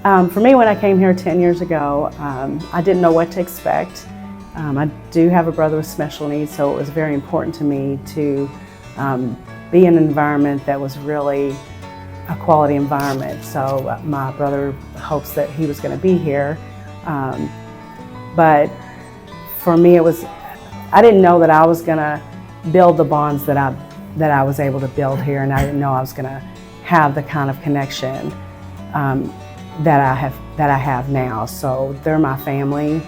For me, when I came here 10 years ago, I didn't know what to expect. I do have a brother with special needs, so it was very important to me to be in an environment that was really a quality environment. So my brother hopes that he was going to be here. But for me, I didn't know that I was going to build the bonds that I was able to build here, and I didn't know I was going to have the kind of connection that I have now. So they're my family.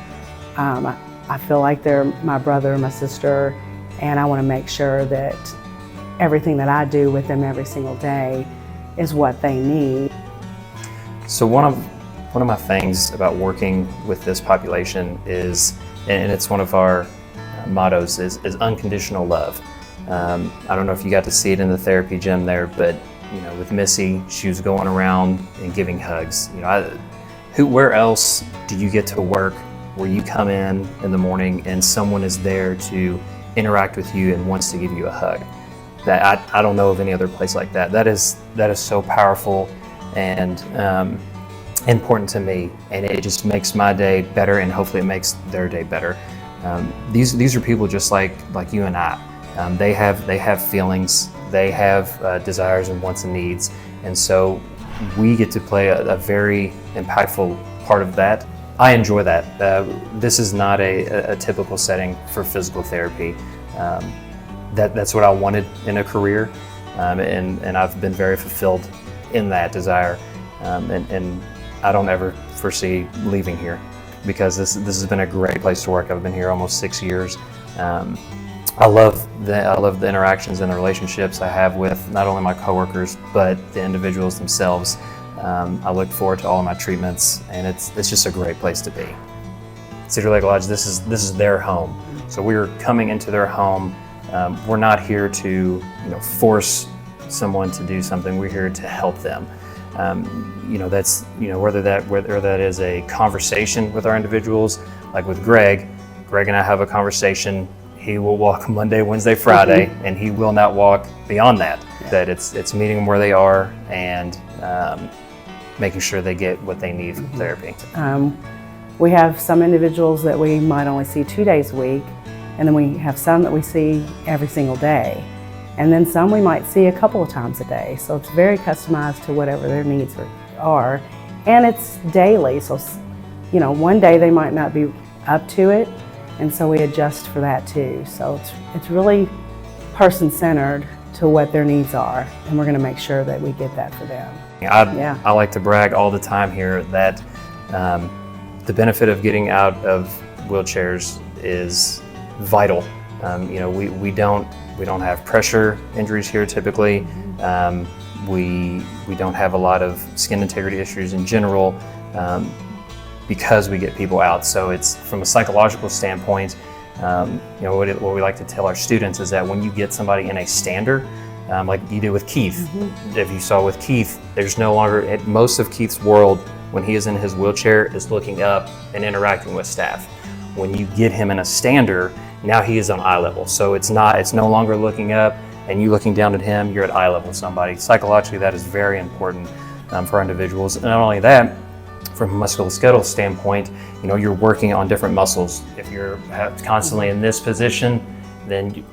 I feel like they're my brother, my sister, and I want to make sure that everything that I do with them every single day is what they need. So one of my things about working with this population is, and it's one of our mottos, is unconditional love. I don't know if you got to see it in the therapy gym there, but with Missy, she was going around and giving hugs. Where else do you get to work where you come in the morning and someone is there to interact with you and wants to give you a hug? That I don't know of any other place like that. That is so powerful and important to me, and it just makes my day better, and hopefully it makes their day better. These are people just like you and I. They have feelings, they have desires and wants and needs, and so we get to play a very impactful part of that. I enjoy that. This is not a typical setting for physical therapy. That's what I wanted in a career, and I've been very fulfilled in that desire, and I don't ever foresee leaving here, because this has been a great place to work. I've been here almost 6 years. I love the interactions and the relationships I have with not only my coworkers but the individuals themselves. I look forward to all of my treatments, and it's just a great place to be. Cedar Lake Lodge, this is their home. So we're coming into their home. We're not here to force someone to do something. We're here to help them. That's whether that is a conversation with our individuals, like with Greg and I have a conversation. He will walk Monday, Wednesday, Friday, and he will not walk beyond that. Yeah. That it's meeting them where they are and making sure they get what they need from therapy. We have some individuals that we might only see 2 days a week, and then we have some that we see every single day. And then some we might see a couple of times a day. So it's very customized to whatever their needs are. And it's daily, so one day they might not be up to it, and so we adjust for that too. So it's really person-centered to what their needs are, and we're going to make sure that we get that for them. I like to brag all the time here that the benefit of getting out of wheelchairs is vital. We don't have pressure injuries here typically. We don't have a lot of skin integrity issues in general because we get people out. So it's from a psychological standpoint. What we like to tell our students is that when you get somebody in a stander, like you did with Keith, if you saw with Keith, there's no longer, most of Keith's world when he is in his wheelchair is looking up and interacting with staff. When you get him in a stander, now he is on eye level. So it's no longer looking up and you looking down at him, you're at eye level with somebody. Psychologically, that is very important for our individuals. And not only that, from a musculoskeletal standpoint, you're working on different muscles. If you're constantly in this position, then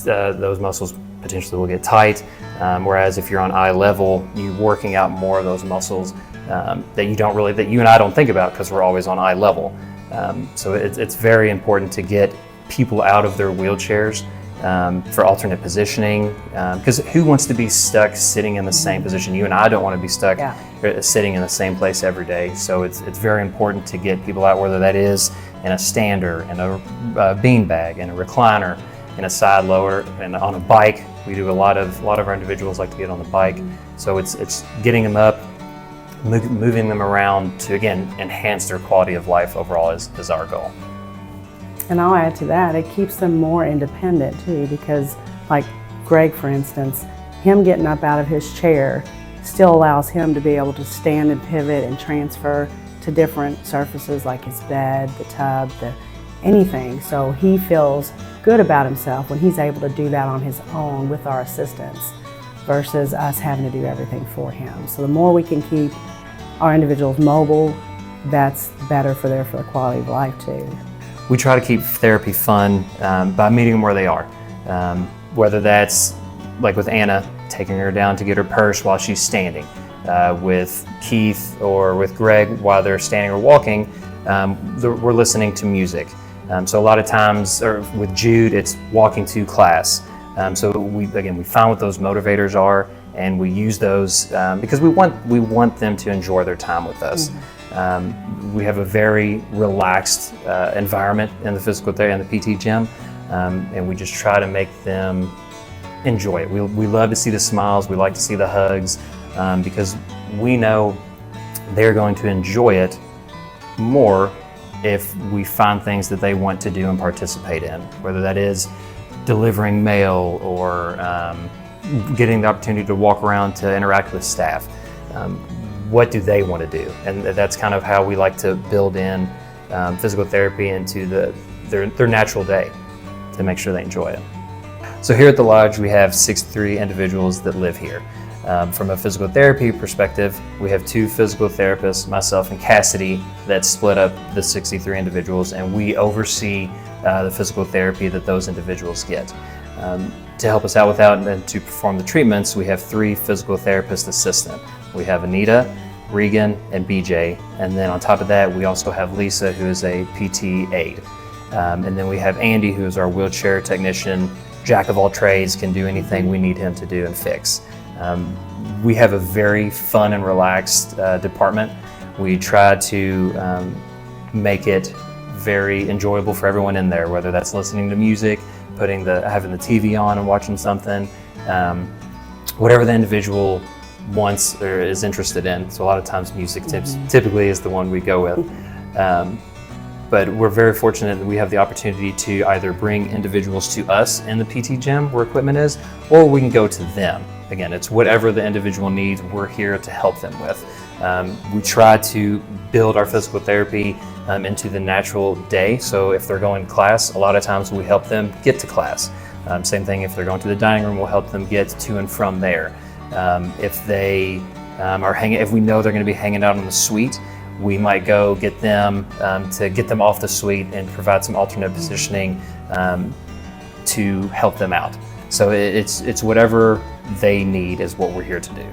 those muscles potentially will get tight. Whereas if you're on eye level, you're working out more of those muscles that you and I don't think about because we're always on eye level. So it's very important to get people out of their wheelchairs for alternate positioning, because who wants to be stuck sitting in the same position? You and I don't want to be stuck sitting in the same place every day. So it's very important to get people out, whether that is in a stander, in a beanbag, in a recliner, in a side loader, and on a bike. We do a lot of our individuals like to get on the bike. So it's getting them up, moving them around to, again, enhance their quality of life overall is our goal. And I'll add to that, it keeps them more independent too, because like Greg, for instance, him getting up out of his chair still allows him to be able to stand and pivot and transfer to different surfaces like his bed, the tub, anything. So he feels good about himself when he's able to do that on his own with our assistance versus us having to do everything for him. So the more we can keep our individuals mobile, that's better for their quality of life too. We try to keep therapy fun by meeting them where they are. Whether that's, like with Anna, taking her down to get her purse while she's standing. With Keith or with Greg, while they're standing or walking, we're listening to music. So a lot of times, or with Jude, it's walking to class. So we find what those motivators are, and we use those because we want them to enjoy their time with us. We have a very relaxed environment in the physical therapy and the PT gym, and we just try to make them enjoy it. We love to see the smiles, we like to see the hugs, because we know they're going to enjoy it more if we find things that they want to do and participate in, whether that is delivering mail or getting the opportunity to walk around to interact with staff. What do they want to do? And that's kind of how we like to build in physical therapy into their natural day to make sure they enjoy it. So here at the Lodge, we have 63 individuals that live here. From a physical therapy perspective, we have 2 physical therapists, myself and Cassidy, that split up the 63 individuals, and we oversee the physical therapy that those individuals get. To help us out with that and to perform the treatments, we have 3 physical therapist assistants. We have Anita, Regan, and BJ, and then on top of that, we also have Lisa, who is a PT aide. And then we have Andy, who is our wheelchair technician, jack of all trades, can do anything we need him to do and fix. We have a very fun and relaxed department. We try to make it very enjoyable for everyone in there, whether that's listening to music, having the TV on and watching something, whatever the individual wants or is interested in. So a lot of times music typically is the one we go with. But we're very fortunate that we have the opportunity to either bring individuals to us in the PT gym where equipment is, or we can go to them. Again, it's whatever the individual needs, we're here to help them with. We try to build our physical therapy into the natural day. So if they're going to class, a lot of times we help them get to class. Same thing if they're going to the dining room, we'll help them get to and from there. If they if we know they're going to be hanging out on the suite, we might go get them to get them off the suite and provide some alternate positioning to help them out. So it's whatever they need is what we're here to do.